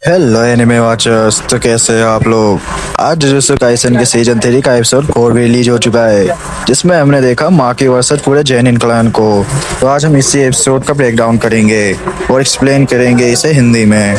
Hello anime watchers, तो कैसे हो आप लोग। आज जुजुत्सु काइसन के सीजन 3 का एपिसोड 4 भी रिलीज हो चुका है, जिसमें हमने देखा माकी वर्सेस पूरे जेनिन क्लैन को। तो आज हम इसी एपिसोड का ब्रेक डाउन करेंगे और एक्सप्लेन करेंगे इसे हिंदी में।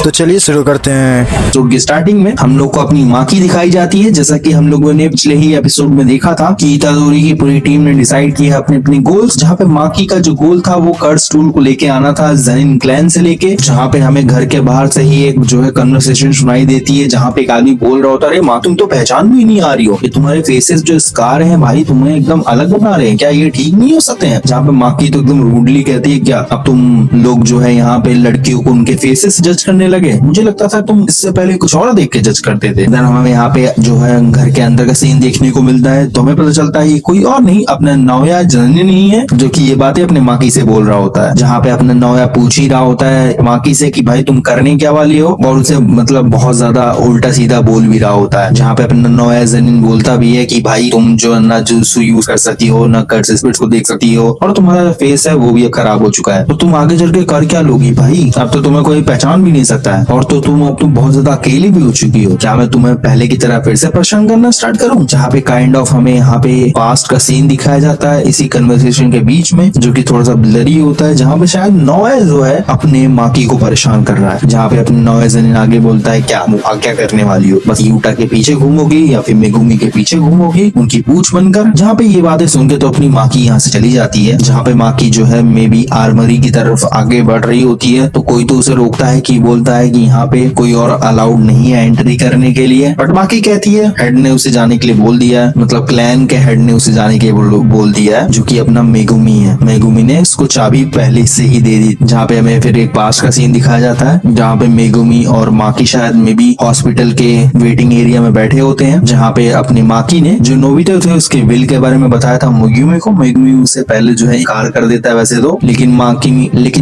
तो चलिए शुरू करते हैं। एपिसोड की स्टार्टिंग में हम लोग को अपनी माँ की दिखाई जाती है। जैसा कि हम लोगों ने पिछले ही एपिसोड में देखा था कि इतादोरी की पूरी टीम ने डिसाइड किया अपने अपने गोल्स, जहाँ पे माकी का जो गोल था वो कर्स टूल को लेके आना था जेनिन क्लैन से लेके। जहाँ पे हमें घर के बाहर से ही एक जो है कन्वर्सेशन सुनाई देती है, जहाँ पे एक आदमी बोल रहा होता है, अरे माँ तुम तो पहचान भी नहीं आ रही हो, ये तुम्हारे फेसेस जो स्कार हैं भाई तुम्हें एकदम अलग बना रहे हैं, क्या ये ठीक नहीं हो सकते हैं। जहाँ पे माकी तो एकदम रूडली कहती है, क्या अब तुम लोग जो है यहाँ पे लड़कियों को उनके फेसेस जज करने लगे, मुझे लगता था तुम इससे पहले कुछ और देख के जज करते थे। देन हमें यहाँ पे जो है घर के अंदर का सीन देखने को मिलता है, तो हमें पता चलता है ये कोई और नहीं अपना नौया जननी नहीं है, जो कि ये बातें अपने माकी से बोल रहा होता है। जहाँ पे अपना नौया पूछ ही रहा होता है माकी से कि भाई तुम करने क्या वाली हो, और उसे मतलब बहुत ज्यादा उल्टा सीधा बोल भी रहा होता है। जहाँ पे अपना नौया जनिन बोलता भी है कि भाई तुम जो ना जुजुत्सु यूज कर सकती हो, ना कर्स स्पिरिट्स को देख सकती हो, और तुम्हारा फेस है वो भी अब खराब हो चुका है, तो तुम आगे चल के कर क्या लोगी भाई, अब तो तुम्हें कोई पहचान भी नहीं सकता है, और तो तुम बहुत ज्यादा अकेली भी हो चुकी हो, क्या मैं तुम्हें पहले की तरह फिर से परेशान करना स्टार्ट करूं। जहाँ पे काइंड ऑफ हमें यहाँ पे पास्ट का सीन दिखाया जाता है इसी कन्वर्सेशन के बीच में, जो कि थोड़ा सा ब्लरी होता है, जहाँ पे शायद नोया जो है अपने माकी को परेशान कर रहा है। जहाँ पे अपने नोया जनिन आगे बोलता है, क्या करने वाली हो, बस यूटा के पीछे घूमोगी या फिर मेगुमी के पीछे घूमोगी उनकी पूछ बनकर। जहाँ पे ये बातें सुन के तो अपनी माकी यहाँ से चली जाती है। जहाँ पे माकी जो है मे बी आर्मरी की तरफ आगे बढ़ रही होती है, तो कोई तो उसे रोकता है कि बोलता है कि यहाँ पे कोई और अलाउड नहीं है एंट्री करने के लिए, बट बाकी कहती है हेड ने उसे जाने के लिए बोल दिया है, मतलब क्लैन के हेड ने उसे जाने के लिए बोल दिया है, जो कि अपना मेगुमी है। मेगुमी ने इसको चाबी पहले से ही दे दी। जहाँ पे हमें फिर एक पास का सीन दिखाया जाता है, जहाँ पे मेगुमी और माकी शायद मे बी हॉस्पिटल के वेटिंग एरिया में बैठे होते हैं। जहाँ पे अपनी माकी ने जो नोबिता थे उसके विल के बारे में बताया था मेगुमी को, मेगुमी उसे पहले जो है इनकार कर देता है वैसे तो, लेकिन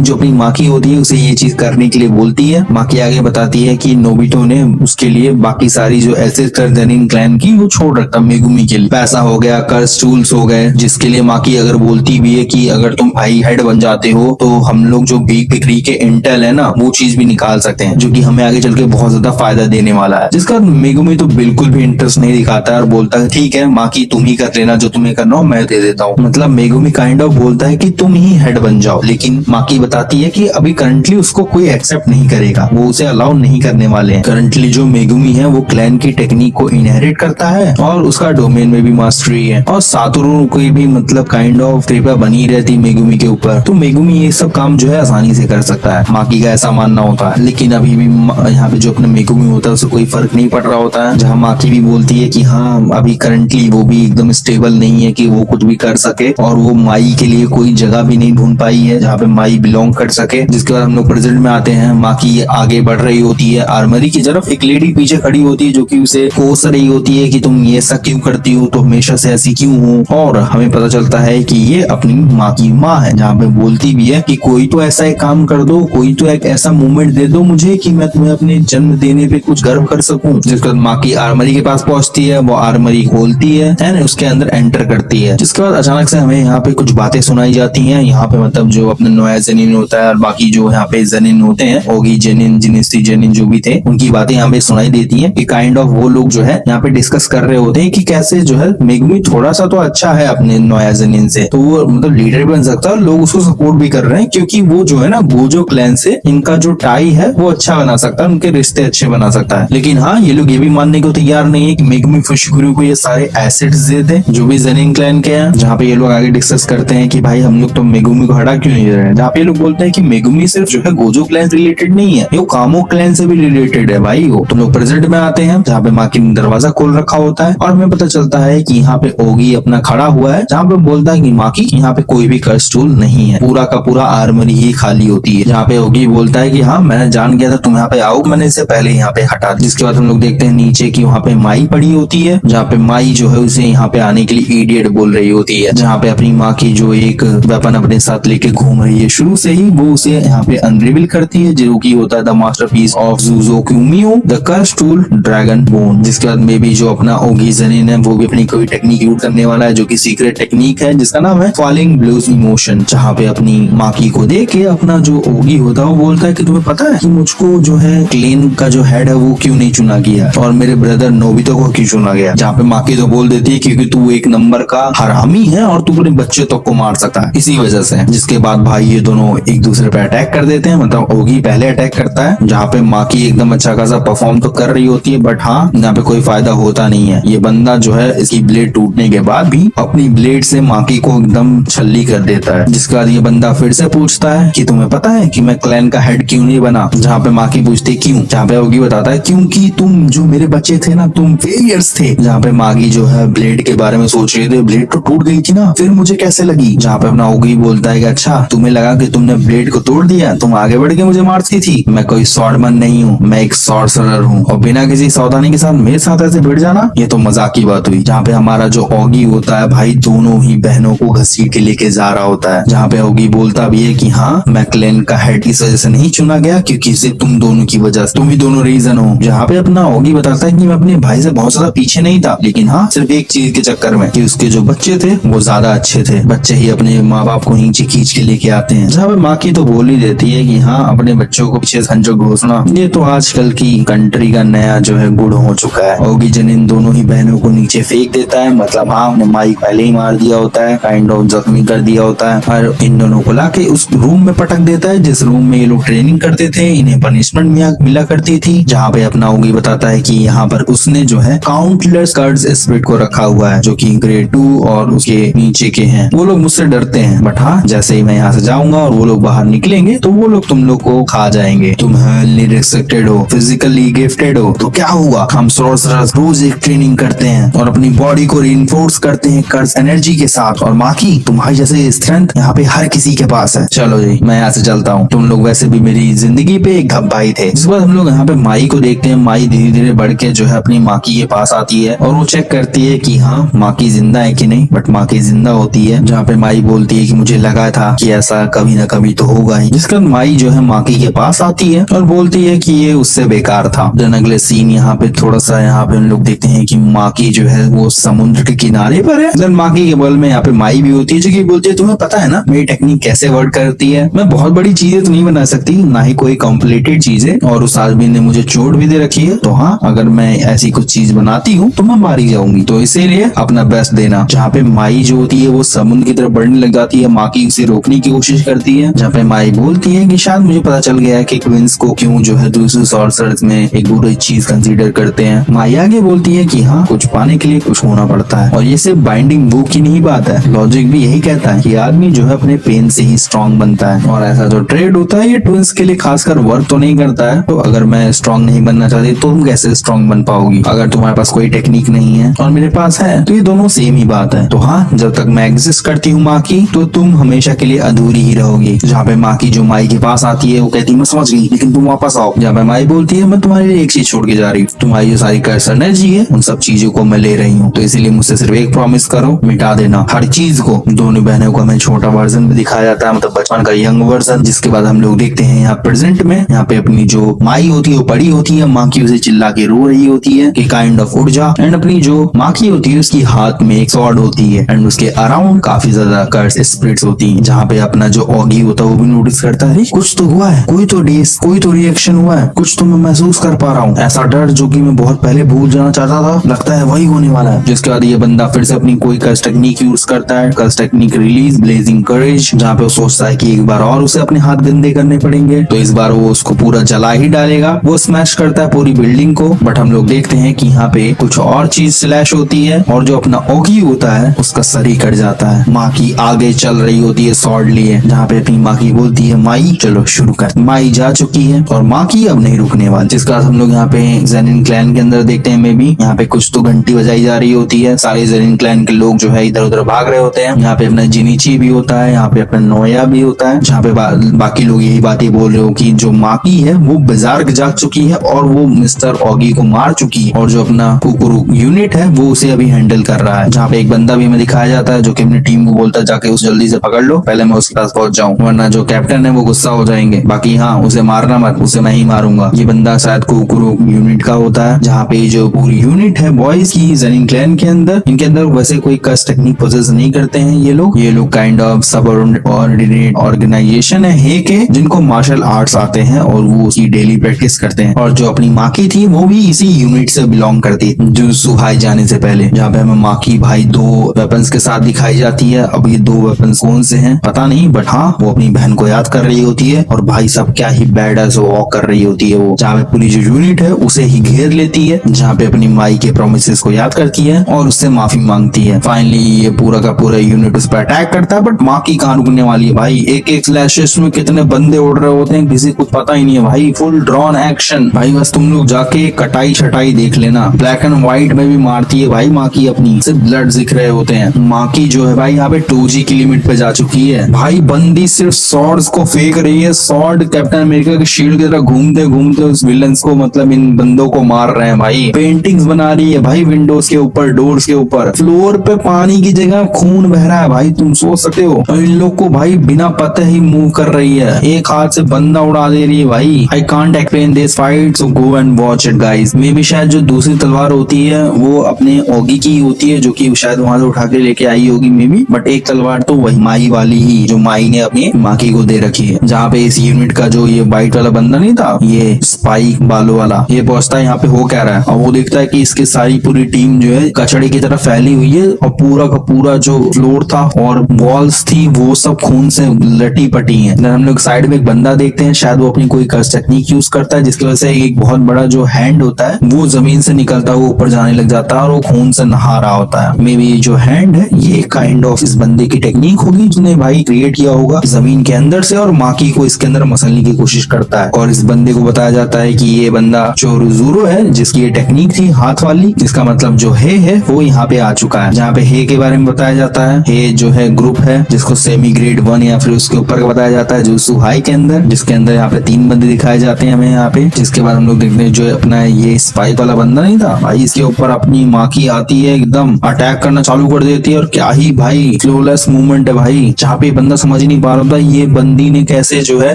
जो अपनी माकी होती है उसे ये चीज करने के लिए बोलती है। माकी आगे बताती है कि नोबितो ने उसके लिए बाकी सारी जो एसेट्स कर जेनिन क्लैन की वो छोड़ रखता मेगुमी के लिए, पैसा हो गया, कर्स टूल्स हो गए, जिसके लिए माकी अगर बोलती भी है कि अगर तुम भाई हेड बन जाते हो तो हम लोग जो बीग बिक्री के इंटेल है ना वो चीज भी निकाल सकते हैं, जो कि हमें आगे चल के बहुत ज्यादा फायदा देने वाला है। जिसका मेगुमी तो बिल्कुल भी इंटरेस्ट नहीं दिखाता है और बोलता है ठीक है माकी तुम ही कर लेना, जो तुम्हें करना हो मैं दे देता हूँ। मतलब मेगुमी काइंड ऑफ बोलता है कि तुम ही हेड बन जाओ, लेकिन माकी बताती है कि अभी करंटली उसको कोई एक्सेप्ट नहीं करेगा, वो उसे अलाउ नहीं करने वाले हैं। करंटली जो मेगुमी है वो क्लैन की टेक्निक को इनहेरिट करता है और उसका डोमेन में भी मास्टरी है, और सातोरू को भी मतलब काइंड ऑफ कृपा बनी रहती मेगुमी के ऊपर, तो मेगुमी ये सब काम जो है आसानी से कर सकता है, माकी का ऐसा मानना होता है। लेकिन अभी भी यहाँ पे जो अपने मेगुमी होता है उसे कोई फर्क नहीं पड़ रहा होता है। जहाँ माकी भी बोलती है कि हाँ अभी करंटली वो भी एकदम स्टेबल नहीं है कि वो कुछ भी कर सके, और वो माई के लिए कोई जगह भी नहीं ढूंढ पाई है जहाँ पे माई बिलोंग कर सके। जिसके बाद हम लोग प्रेजेंट में आते हैं, माकी आगे बढ़ रही होती है आर्मरी की तरफ, एक लेडी पीछे खड़ी होती है जो कि उसे कोस रही होती है कि तुम ये सब क्यों करती हो, तो हमेशा से ऐसी क्यों हो, और हमें पता चलता है कि ये अपनी माँ की माँ है। जहाँ पे बोलती भी है कि कोई तो ऐसा एक काम कर दो, कोई तो एक ऐसा मूवमेंट दे दो मुझे कि मैं तुम्हें अपने जन्म देने पे कुछ गर्व कर सकूं। जिसके बाद माँ की आर्मरी के पास पहुंचती है, वो आर्मरी खोलती है एंड उसके अंदर एंटर करती है। जिसके बाद अचानक से हमें यहाँ पे कुछ बातें सुनाई जाती हैं। यहाँ पे मतलब जो अपने नोया जेनिन होता है और बाकी जो यहाँ पे जेनिन होते हैं, ओगी जेनिन, जिनिस्टी जेनिन जो भी थे, उनकी बातें यहाँ पे सुनाई देती हैं कि काइंड ऑफ वो लोग जो है यहाँ पे डिस्कस कर रहे होते हैं कि कैसे जो है मेगुमी थोड़ा सा तो अच्छा है अपने नोया जेनिन से, तो वो मतलब लीडर भी बन सकता है, लोग उसको सपोर्ट भी कर रहे हैं, क्योंकि वो जो है ना गोजो क्लैन से इनका जो टाई है वो अच्छा बना सकता है, उनके रिश्ते अच्छे बना सकता है। लेकिन हाँ ये लोग ये भी मानने को तैयार नहीं है कि मेगुमी फुशिकुरो को ये सारे एसेट्स दे दे जो भी जेनिन क्लैन के हैं। जहाँ पे ये लोग आगे डिस्कस करते हैं कि भाई हम लोग तो मेगुमी को हटा क्यों नहीं दे रहे हैं। जहाँ पे ये लोग बोलते हैं कि मेगुमी सिर्फ जो है गोजो क्लैन से रिलेटेड नहीं है, ये कामो क्लैन से भी रिलेटेड है भाई। वो तुम लोग प्रेजेंट में आते हैं जहाँ पे माकी ने दरवाजा खोल रखा होता है, और हमें पता चलता है कि यहाँ पे ओगी अपना खड़ा हुआ है, जहाँ पे बोलता है कि माकी यहाँ पे कोई भी कर्स टूल नहीं है, पूरा का पूरा आर्मरी ही खाली होती है। जहाँ पे ओगी बोलता है कि हाँ मैंने जान गया था तुम यहाँ पे आओ, मैंने इससे पहले यहाँ पे हटा। जिसके बाद हम लोग देखते हैं नीचे की वहाँ पे माई पड़ी होती है, जहाँ पे माई जो है उसे यहाँ पे आने के लिए इडियट बोल रही होती है। जहाँ पे अपनी माँ की जो एक वेपन अपने साथ लेके घूम रही है, शुरू से ही वो उसे यहाँ पे अनरिवील करती है, जो कि होता है the masterpiece of Juzo Kumiya the curse tool dragon bone. जिसके बाद में भी जो अपना ओगी जेनिन है वो भी अपनी कोई टेक्निक यूज करने वाला है जो कि सीक्रेट टेक्निक है जिसका नाम है फॉलिंग ब्लूज इमोशन, जहाँ पे अपनी माकी को देख के अपना जो ओगी होता है वो बोलता है कि तुम्हें पता है कि मुझको जो है क्लेन का जो हेड है वो क्यों नहीं चुना गया और मेरे ब्रदर नोबिता को क्यों चुना गया। जहाँ पे माकी तो बोल देती है क्योंकि तू एक नंबर का हरामी है और तू अपने बच्चे तक को मार सकता है इसी वजह से। जिसके बाद भाई ये दोनों एक दूसरे पे अटैक कर देते हैं, मतलब ओगी पहले अटैक करता है जहाँ पे माकी एकदम अच्छा खासा परफॉर्म तो कर रही होती है बट हाँ यहाँ पे कोई फायदा होता नहीं है। ये बंदा जो है इसकी ब्लेड टूटने के बाद भी अपनी ब्लेड से माकी को एकदम छल्ली कर देता है। जिसके बाद ये बंदा फिर से पूछता है कि तुम्हें पता है कि मैं क्लैन का हेड क्यों नहीं बना। जहाँ पे माकी पूछती क्यों, जहाँ पे ओगी बताता है क्योंकि तुम जो मेरे बच्चे थे ना तुम फेलियर्स थे। जहाँ पे माकी जो है ब्लेड के बारे में सोच रही थी, ब्लेड तो टूट गई थी ना फिर मुझे कैसे लगी। जहाँ पे अपना ओगी बोलता है कि अच्छा तुम्हें लगा कि तुमने ब्लेड को तोड़ दिया, तुम आगे बढ़ के मुझे मारती थी। मैं कोई स्वॉर्डमैन नहीं हूँ, मैं एक सॉर्सरर हूँ और बिना किसी सावधानी के साथ मेरे साथ ऐसे भिड़ जाना ये तो मजाक की बात हुई। जहाँ पे हमारा जो ओगी होता है भाई दोनों ही बहनों को घसीट के लेके जा रहा होता है। जहाँ पे ओगी बोलता भी है कि हाँ मैं क्लेन का हेड इस वजह से नहीं चुना गया क्योंकि सिर्फ तुम दोनों की वजह से, तुम ही दोनों रीजन हो। जहाँ पे अपना ओगी बताता है कि मैं अपने भाई से बहुत ज्यादा पीछे नहीं था लेकिन हाँ सिर्फ एक चीज के चक्कर में कि उसके जो बच्चे थे वो ज्यादा अच्छे थे। बच्चे ही अपने माँ बाप को नीचे खींच के लेके आते हैं। जहाँ पे माँ की तो बोल ही देती है कि हाँ अपने बच्चों को पीछे संजो घोषणा ये तो आजकल की कंट्री का नया जो है गुड़ हो चुका है। ओगी जेनिन दोनों ही बहनों को नीचे फेंक देता है, मतलब हाँ उन्हें माई पहले ही मार दिया होता है, काइंड ऑफ जख्मी कर दिया होता है और इन दोनों को लाके उस रूम में पटक देता है जिस रूम में ये लोग ट्रेनिंग करते थे, इन्हें पनिशमेंट मिला करती थी। जहाँ पे अपना ओगी बताता है कि यहाँ पर उसने जो है काउंटलेस कर्ड्स स्पिरिट को रखा हुआ है जो कि ग्रेड 2 और उसके नीचे के हैं। वो लोग मुझसे डरते हैं बट हाँ जैसे ही मैं यहाँ से जाऊंगा और वो लोग बाहर निकलेंगे तो वो लोग तुम लोग को खा जाएंगे। तुम हाईली रिस्ट्रिक्टेड हो, फिजिकली गिफ्टेड हो तो क्या हुआ, हम सॉर्सरर्स रोज एक ट्रेनिंग करते हैं और अपनी बॉडी को रिइंफोर्स करते हैं कर्स एनर्जी के साथ और माकी तुम्हारी जैसे स्ट्रेंथ यहाँ पे हर किसी के पास है। चलो जी मैं यहाँ से चलता हूँ, तुम लोग वैसे भी मेरी जिंदगी पे एक धब्बाई थे। जिस बाद हम लोग यहाँ पे माई को देखते हैं, माई धीरे धीरे बढ़ के जो है अपनी माकी के पास आती है और वो चेक करती है कि हाँ माकी जिंदा है कि नहीं, बट माकी जिंदा होती है। जहाँ पे माई बोलती है कि मुझे लगा था कि ऐसा कभी ना कभी तो होगा ही। जिसके बाद माई जो है माकी के पास आती है और बोलती है कि ये उससे बेकार था। देन अगले सीन यहाँ पे थोड़ा सा यहाँ पे हम लोग देखते हैं कि माकी जो है वो समुद्र के किनारे पर है। देन माकी के बगल में यहाँ पे माई भी होती है जो कि बोलती है तुम्हें पता है ना मेरी टेक्निक कैसे वर्क करती है, मैं बहुत बड़ी चीजें तो नहीं बना सकती ना ही कोई कॉम्प्लिकेटेड चीजें और उस आदमी ने मुझे चोट भी दे रखी है तो हाँ अगर मैं ऐसी कुछ चीज बनाती हूँ तो मैं मारी जाऊंगी, तो इसीलिए अपना बेस्ट देना। जहाँ पे माई जो होती है वो समुद्र की तरफ बढ़ने लग जाती है, माकी उसे रोकने की कोशिश करती है। जहाँ पे माई बोलती है कि शायद मुझे पता चल गया है कि ट्विंस को क्यों जो है दूसरे सॉर्सरर्स में एक बुरी चीज कंसीडर करते हैं। माई आगे बोलती है कि हाँ कुछ पाने के लिए कुछ होना पड़ता है और ये सिर्फ बाइंडिंग बुक की नहीं बात है, लॉजिक भी यही कहता है कि आदमी जो है अपने पेन से ही स्ट्रांग बनता है और ऐसा जो ट्रेड होता है ये ट्विंस के लिए खासकर वर्क तो नहीं करता है। तो अगर मैं स्ट्रांग नहीं बनना चाहती तो तुम कैसे स्ट्रांग बन पाओगी अगर तुम्हारे पास कोई टेक्निक नहीं है और मेरे पास है, तो ये दोनों सेम ही बात है। तो हाँ जब तक मैं एग्जिस्ट करती हूँ माँ की तो तुम हमेशा के लिए अधूरी ही रहोगी। जहाँ पे माँ की जो माई के पास आती है वो कहती है मैं समझ गई लेकिन तुम वापस आओ। जहाँ पे माई बोलती है मैं तुम्हारे लिए एक चीज छोड़ के जा रही हूँ, तुम्हारी जो सारी कर्स एनर्जी है उन सब चीजों को मैं ले रही हूँ, तो इसीलिए मुझसे सिर्फ एक प्रॉमिस करो, मिटा देना हर चीज को। दोनों बहनों को हमें छोटा वर्जन में दिखाया जाता है, मतलब बचपन का यंग वर्जन। जिसके बाद हम लोग देखते हैं यहाँ प्रेजेंट में यहाँ पे अपनी जो माई होती है वो पड़ी होती है, माँ की उसे चिल्ला के रो रही होती है कि काइंड ऑफ उठ जा, एंड अपनी जो माँ की होती है उसकी हाथ में एक स्वॉर्ड होती है एंड उसके अराउंड काफी ज्यादा कर्स स्पिरिट्स होती हैं। जहाँ पे अपना जो ऑगी होता है वो भी नोटिस करता है कुछ तो हुआ है, कोई तो डेस कोई तो रिएक्शन हुआ है, कुछ तो मैं महसूस कर पा रहा हूँ, ऐसा डर जो कि मैं बहुत पहले भूल जाना चाहता था लगता है वही होने वाला है। जिसके बाद ये बंदा फिर से अपनी कोई कर्स टेक्निक यूज करता है, कर्स टेक्निक रिलीज ब्लेजिंग करेज, जहाँ पे वो सोचता है कि एक बार और उसे अपने हाथ गंदे करने पड़ेंगे, तो इस बार वो उसको पूरा जला ही डालेगा। वो स्मैश करता है पूरी बिल्डिंग को, बट हम लोग देखते हैं कि यहाँ पे कुछ और चीज स्लैश होती है और जो अपना ओगी होता है उसका सर ही कट जाता है। माँ की आगे चल रही होती है सॉर्ड लिए, जहाँ पे अपनी माँ की बोलती है माई चलो शुरू कर। माई जा चुकी है और माँ की अब नहीं रुकने वाली। जिसके बाद हम लोग यहाँ पे जेनिन क्लैन के अंदर देखते हैं मे बी यहाँ पे कुछ तो घंटी बजाई जा रही होती है, सारे जेनिन क्लैन के लोग जो है इधर उधर भाग रहे होते हैं। यहाँ पे अपना जिनीची भी होता है, यहाँ पे अपना नोया भी होता है, जहाँ पे बाकी लोग यही बातें बोल रहे हो कि जो माकी है वो बाजार जाग चुकी है और वो मिस्टर ऑगी को मार चुकी है और जो अपना कुकुरु यूनिट है वो उसे अभी हैंडल कर रहा है। जहाँ पे एक बंदा भी हमें दिखाया जाता है जो कि अपनी टीम को बोलता है जाके उस जल्दी से पकड़ लो, पहले मैं उसके पास पहुंच जाऊं वरना जो कैप्टन है वो गुस्सा हो जाएंगे। बाकी हाँ उसे मारना मत, उसे मैं ही मारूंगा। ये बंदा शायद कोकुरो यूनिट का होता है, जहाँ पे जो पूरी यूनिट है बॉयज की जेनिन क्लैन के अंदर, इनके अंदर वैसे कोई कस्ट टेक्निक पोजेस नहीं करते हैं ये लोग काइंड ऑफ सबऑर्डिनेट ऑर्गेनाइजेशन है हे के, जिनको मार्शल आर्ट्स आते हैं और वो उसकी डेली प्रैक्टिस करते हैं। और जो अपनी माकी थी वो भी इसी यूनिट से बिलोंग करती है जो सुहाई जाने से पहले, जहाँ पे हमें माकी भाई 2 वेपन्स के साथ दिखाई जाती है। अब ये 2 वेपन्स कौन से हैं पता नहीं, बट हाँ वो अपनी बहन को याद कर रही होती है और भाई साहब क्या ही बैडअस वॉक कर रही होती है वो, जहाँ पे पूरी जो यूनिट है उसे ही घेर लेती है, जहाँ पे अपनी माई के प्रोमिसेस को याद करती है और उससे माफी मांगती है। फाइनली ये पूरा का पूरा यूनिट उस पर अटैक करता है, बट माकी कहाँ रुकने वाली है भाई। एक स्लैशेस में कितने बंदे उड़ रहे होते हैं किसी को पता ही नहीं है भाई, फुल ड्रॉन एक्शन भाई। बस तुम लोग जाके कटाई छटाई देख लेना, ब्लैक एंड व्हाइट में भी मारती है भाई माकी अपनी, सिर्फ ब्लड दिख रहे होते हैं। माकी जो है भाई यहाँ पे 2G की लिमिट पे जा चुकी है भाई, बंदी सिर्फ स्वॉर्ड्स को फेंक रही है, स्वॉर्ड कैप्टन अमेरिका के शील्ड की तरह घूमते घूमते उस विलन्स को, मतलब इन बंदों को मार रहे हैं भाई। पेंटिंग्स बना रही है भाई विंडोज के ऊपर, डोर्स के ऊपर, फ्लोर पे पानी की जगह खून बह रहा है भाई, तुम सोच सकते हो। और इन लोग को भाई बिना पता ही मूव कर रही है, एक हाथ से बंदा उड़ा दे रही है भाई। I can't explain this fight, so go and watch it guys. May be शायद जो दूसरी तलवार होती है वो अपने ओगी की होती है, जो कि शायद वहां से उठा के लेके आई होगी मे बी, बट एक तलवार तो वही माई वाली ही जो माई ने अपनी माकी को दे रखी है। जहाँ पे इस यूनिट का जो ये वाइट वाला बंदा नहीं था, ये स्पाइक बालों वाला, ये पहुंचता है यहाँ पे हो क्या रहा है, और वो देखता है कि इसकी सारी पूरी टीम जो है कचड़े की तरफ फैली हुई है और पूरा का पूरा जो फ्लोर था और वॉल्स थी वो सब खून से लटी पटी है। हम लोग साइड में एक बंदा देखते हैं, शायद वो अपनी कोई कर्स टेक्निक यूज करता है, जिसकी वजह से एक बहुत बड़ा जो हैंड होता है वो जमीन से निकलता है, वो ऊपर जाने लग जाता है और वो खून से नहा रहा होता है। मे बी जो हैंड है ये काइंड ऑफ इस बंदे की टेक्निक होगी जिसने भाई क्रिएट किया होगा जमीन के अंदर से, और माकी को इसके अंदर मसलने की कोशिश करता है। और इस बंदे को बताया जाता है कि ये बंदा चोरुजुरो है, जिसकी ये टेक्निक थी हाथ वाली, जिसका मतलब जो है वो यहाँ पे आ चुका है। जहाँ पे हे के बारे में बताया जाता है, हे जो है ग्रुप है जिसको सेमी ग्रेड 1 या फिर उसके ऊपर का बताया जाता है, जो सुहाई के अंदर, जिसके अंदर यहाँ पे 3 बंदे दिखाए जाते हैं हमें यहाँ पे। जिसके बाद हम लोग देखते हैं जो अपना ये स्पाइक वाला बंदा नहीं था भाई, इसके ऊपर अपनी माकी आती है, एकदम अटैक करना चालू कर देती है, और क्या ही भाई फ्लोलेस मूवमेंट है भाई, जहाँ पे बंदा समझ ही नहीं पा रहा था ये बंदी ने कैसे जो है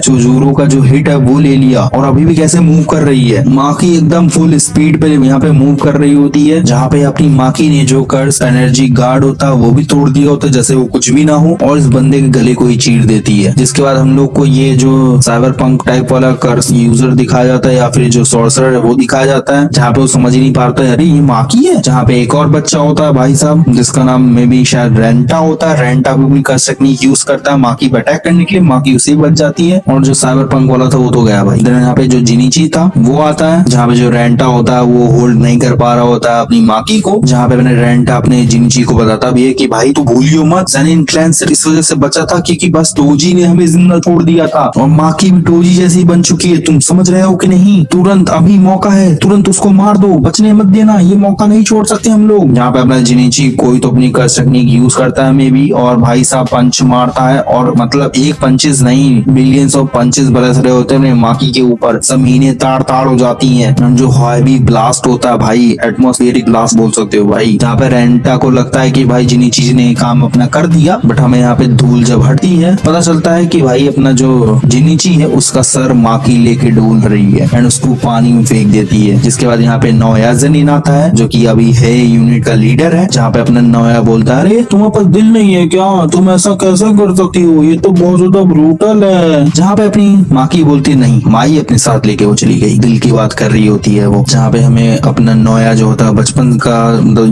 चोजुरो का जो हिट है वो ले लिया और अभी भी कैसे मूव कर रही है। माकी एकदम फुल स्पीड पे यहाँ पे मूव कर रही होती है, जहाँ पे अपनी माकी ने जो कर्स एनर्जी गार्ड होता है वो भी तोड़ दिया होता है जैसे वो कुछ भी ना हो, और इस बंदे के गले को ही चीर देती है। जिसके बाद हम लोग को ये जो साइबर पंक टाइप वाला कर्स यूजर दिखाया जाता है या फिर जो सॉर्सरर है वो दिखाया जाता है, जहाँ पे वो समझ ही नहीं पाता है अरे ये माकी है। जहाँ पे एक और बच्चा होता है भाई साहब, जिसका नाम मे बी शायद रेंटा होता है, रेंटा भी अपनी कर्स टेक्निक यूज करता है माकी पे अटैक करने के लिए, माकी उसे बच जाती है, और जो साइबर पंक वाला था वो तो गया भाई। यहाँ पे जो जिनीची था वो आता है, जहाँ पे जो रेंटा होता है वो होल्ड नहीं कर पा रहा होता है अपनी माकी को, जहाँ पे मैंने रेंटा अपने जिनीची को बताता भी है कि भाई तू भूलियो मत, जेनिन क्लैन से इस वजह से बचा था क्योंकि बस टोजी ने हमें जिंदा छोड़ दिया था, और माकी भी टोजी जैसी बन चुकी है, तुम समझ रहे हो कि नहीं। तुरंत अभी मौका है, तुरंत उसको मार दो, बचने मत देना, ये मौका नहीं छोड़ सकते हम लोग। यहाँ पे अपना जिनीची कोई तो अपनी कर्स टेक्निक यूज करता है मे बी, और भाई साहब पंच मारता है, और मतलब एक पंचेस नहीं बिलियंस ऑफ पंचेस बरस रहे होते हैं माकी के ऊपर, जमीनें ताड़ ताड़ हो जाती हैं। जो हैवी ब्लास्ट होता है भाई, एटमॉस्फेरिक ब्लास्ट बोल सकते हो भाई, जहाँ पे रेंटा को लगता है कि भाई जिनीची ने काम अपना कर दिया, बट हमें यहाँ पे धूल जब हटती है पता चलता है कि भाई अपना जो जिनीची है उसका सर माकी लेके डोल रही है एंड उसको पानी में फेंक देती है। जिसके बाद यहाँ पे नोया जेनिन आता है जो कि अभी है यूनिट का लीडर है, जहाँ पे अपना नोया बोलता है अरे तुम्हारे पास दिल नहीं है क्या, तुम ऐसा कैसे कर सकती हो, ये तो बहुत ज्यादा ब्रूटल है। जहाँ पे अपनी माकी बोलती नहीं, माई अपने साथ लेके वो चली गई, दिल की बात कर रही होती है वो। जहाँ पे हमें अपना नोया जो होता है बचपन का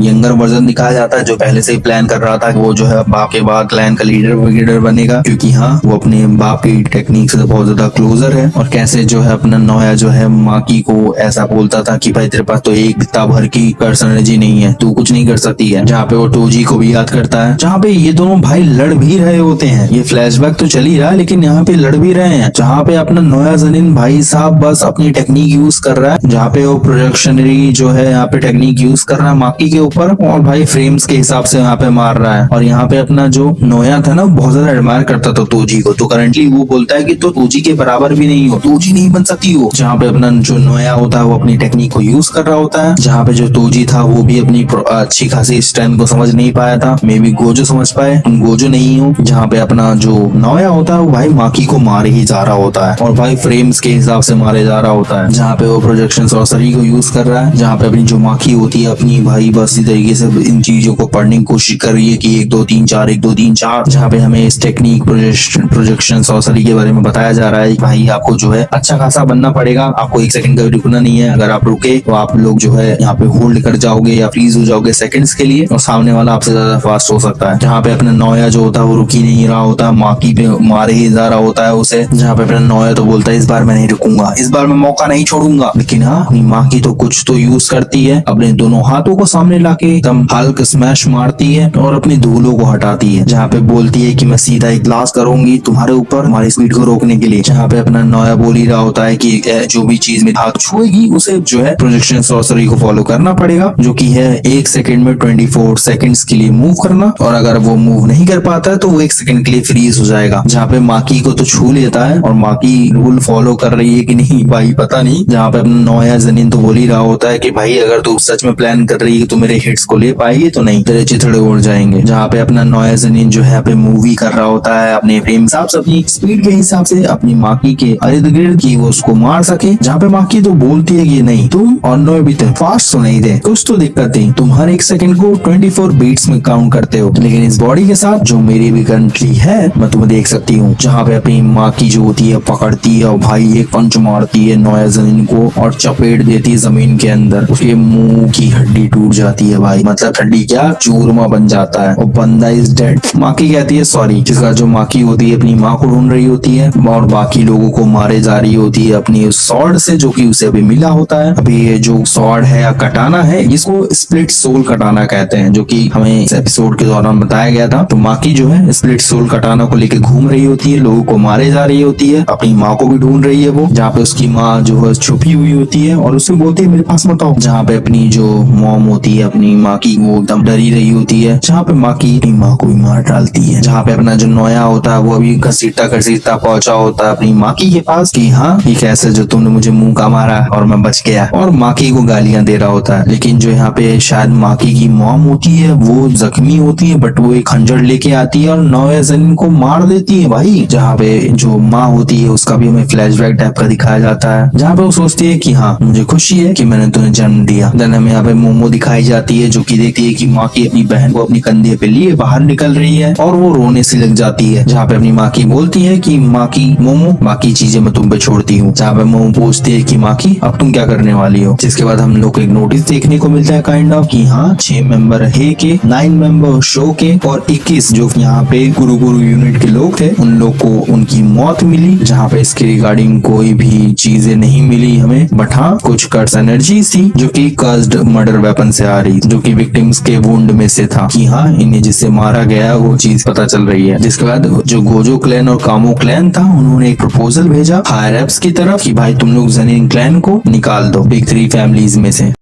यंगर वर्जन दिखाया जाता है, जो पहले से ही प्लान कर रहा था वो जो है बाप के बाद क्लैन का लीडर बनेगा, क्योंकि हाँ वो अपने बाप की टेक्निक से बहुत ज्यादा क्लोजर है। और कैसे जो है अपना नोया जो है माकी को ऐसा बोलता था कि भाई तेरे पास तो एक बित्ता भर की कर्स एनर्जी नहीं है, तू कुछ नहीं कर सकती है। जहाँ पे वो टोजी को भी याद करता है, जहाँ पे ये दोनों भाई लड़ भी रहे होते हैं, ये फ्लैशबैक तो चल ही रहा है लेकिन यहाँ पे लड़ भी रहे हैं। जहाँ पे अपना नोया जेनिन भाई साहब बस अपनी टेक्निक यूज कर रहा है, जहाँ पे वो प्रोजेक्शनरी जो है यहाँ पे टेक्निक यूज कर रहा है माकी के ऊपर, और भाई फ्रेम्स के हिसाब से यहाँ पे मार रहा है। और यहाँ पे अपना जो नोया था ना बहुत ज्यादा एडमायर करता था तोजी को, तो करंटली वो बोलता है कि तो तोजी के बराबर भी नहीं हो, तोजी नहीं बन सकती हो। जहाँ पे अपना जो नोया होता है वो अपनी टेक्निक को यूज कर रहा होता है, जहाँ पे जो तोजी था वो भी अपनी अच्छी खासी स्ट्रेंथ को समझ नहीं पाया था, मे बी गोजो समझ पाए, गोजो नहीं हो। जहाँ पे अपना जो नोया होता है वो भाई माकी को मार ही जा रहा होता है, और भाई फ्रेम्स के हिसाब से मारे जा रहा होता है, जहाँ पे वो प्रोजेक्शन सॉर्सरी को यूज कर रहा है, जहाँ पे अपनी जो माखी होती है अपनी भाई बस इसी तरीके से इन चीजों को पढ़ने की कोशिश कर रही है कि 1 2 3 4 1 2 3 4, जहाँ पे हमें इस टेक्निक प्रोजेक्शन सॉर्सरी के बारे में बताया जा रहा है। भाई आपको जो है अच्छा खासा बनना पड़ेगा, आपको 1 सेकंड का भी रुकना नहीं है। अगर आप रुके तो आप लोग जो है यहाँ पे होल्ड कर जाओगे या फ्रीज हो जाओगे सेकंड्स के लिए, और सामने वाला आपसे ज्यादा फास्ट हो सकता है। जहाँ पे अपना नौया जो होता है वो रुक ही नहीं रहा होता, माकी पे मारे ही जा रहा होता है उसे। जहाँ पे अपना नौया तो बोलता है इस बार मैं नहीं रुकूंगा, इस बार मैं मौका नहीं छोड़ूंगा, लेकिन हाँ अपनी माकी तो कुछ तो यूज करती है, अपने दोनों हाथों को सामने लाके एकदम हल्क स्मैश मारती है और अपनी धूलों को हटाती है। जहाँ पे बोलती है कि मैं सीधा एक ग्लास करूंगी तुम्हारे ऊपर हमारी स्पीड को रोकने के लिए। जहाँ पे अपना नौया बोल ही रहा होता है कि जो भी चीज में हाथ छुएगी उसे जो है प्रोजेक्शन सॉर्सरी को फॉलो करना पड़ेगा, जो कि है 1 सेकंड में 24 सेकंड्स के लिए मूव करना, और अगर वो मूव नहीं कर पाता है तो वो 1 सेकंड के लिए फ्रीज हो जाएगा। जहाँ पे माकी को तो छू लेता है और माकी रूल फॉलो कर रही है कि नहीं भाई पता नहीं। जहाँ पे अपना नौया जनीन तो बोल ही रहा होता है कि भाई अगर तू सच में प्लान कर रही है तो मेरे हिट्स को ले पाएगी तो नहीं, तेरे चिथड़े उड़ जाएंगे। जहाँ पे अपना नौया जनीन जो है अपने मूवी कर रहा होता है अपने फ्रेम हिसाब से, अपनी स्पीड के हिसाब से अपनी माकी के इर्द गिर्द की वो उसको मार सके। जहाँ पे माकी तो बोलती है कि नहीं तुम और नौ भी फास्ट तो नहीं थे, कुछ तो दिक्कत है, तुम हर 1 सेकंड को 24 बीट्स में काउंट करते हो, लेकिन इस बॉडी के साथ जो मेरी भी कंट्री है मैं तुम्हें देख सकती हूँ। जहाँ पे अपनी माकी जो होती है पकड़ती है और भाई एक पंच मारती है नौया जमीन को और चपेट देती है जमीन के अंदर, उसके मुंह की हड्डी टूट जाती है भाई, मतलब हड्डी क्या चूरमा बन जाता है और बंदा इज डेड। माकी कहती है सॉरी, जिसका जो माकी होती है अपनी माँ को ढूंढ रही होती है और बाकी लोगों को मारे जा रही होती है अपनी सॉर्ड से, जो कि उसे अभी मिला होता है। अभी ये जो सॉर्ड है या कटाना है इसको स्प्लिट सोल कटाना कहते हैं, जो कि हमें इस एपिसोड के दौरान बताया गया था। तो माकी जो है स्प्लिट सोल कटाना को लेके घूम रही होती है, लोगों को मारे जा रही होती है, अपनी माँ को भी ढूंढ रही है वो, जहाँ पे उसकी माँ जो है छुपी हुई होती है और उससे बोलती है मेरे पास मत आओ। जहाँ पे अपनी जो मॉम होती है अपनी माँ की वो एकदम डरी रही होती है, जहाँ पे माकी अपनी माँ को भी मार डालती है। जहाँ पे अपना जो नौया होता है वो अभी घसीटता घसीटता पहुंचा होता है अपनी माकी के पास कि हाँ ये कैसे जो तुमने मुझे मुंह का मारा और मैं बच गया, और माकी को गालियां दे रहा होता है। लेकिन जो यहाँ पे शायद माकी की मॉम होती है वो जख्मी होती है, बट वो एक खंजर लेके आती है और नौया जनीन को मार देती है भाई। जहाँ पे जो माँ होती है उसका भी हमें फ्लैशबैक टाइप का दिखाया जाता है, जहाँ पे वो सोचती है कि हाँ मुझे खुशी है कि मैंने तुम्हें जन्म दिया। देन हमें यहाँ पे मोमो दिखाई जाती है जो कि देखती है कि माँ की अपनी बहन को अपनी कंधे पे लिए बाहर निकल रही है और वो रोने से लग जाती है। जहाँ पे अपनी माँ की बोलती है कि माँ की मोमो बाकी चीजें मैं तुम पे छोड़ती हूँ। जहाँ पे मोमो पूछती है कि माँ की अब तुम क्या करने वाली हो, जिसके बाद हम लोग को एक नोटिस देखने को मिलता है काइंड ऑफ कि हाँ 6 मेंबर है के 9 मेंबर शो के और 21 जो यहाँ पे गुरु यूनिट के लोग थे उन लोग को उनकी मौत मिली। जहाँ पे इसके रिगार्डिंग कोई भी चीजें नहीं मिली हमें, बट हाँ कुछ कर्स एनर्जी थी जो कि कर्स्ड मर्डर वेपन से आ रही, जो कि विक्टिम्स के वुंड में से था कि हाँ इन्हें जिससे मारा गया वो चीज पता चल रही है। जिसके बाद जो गोजो क्लैन और कामो क्लैन था उन्होंने एक प्रपोजल भेजा हायर एप्स की तरफ कि भाई तुम लोग जनीन क्लैन को निकाल दो बिग 3 फैमिलीज में से।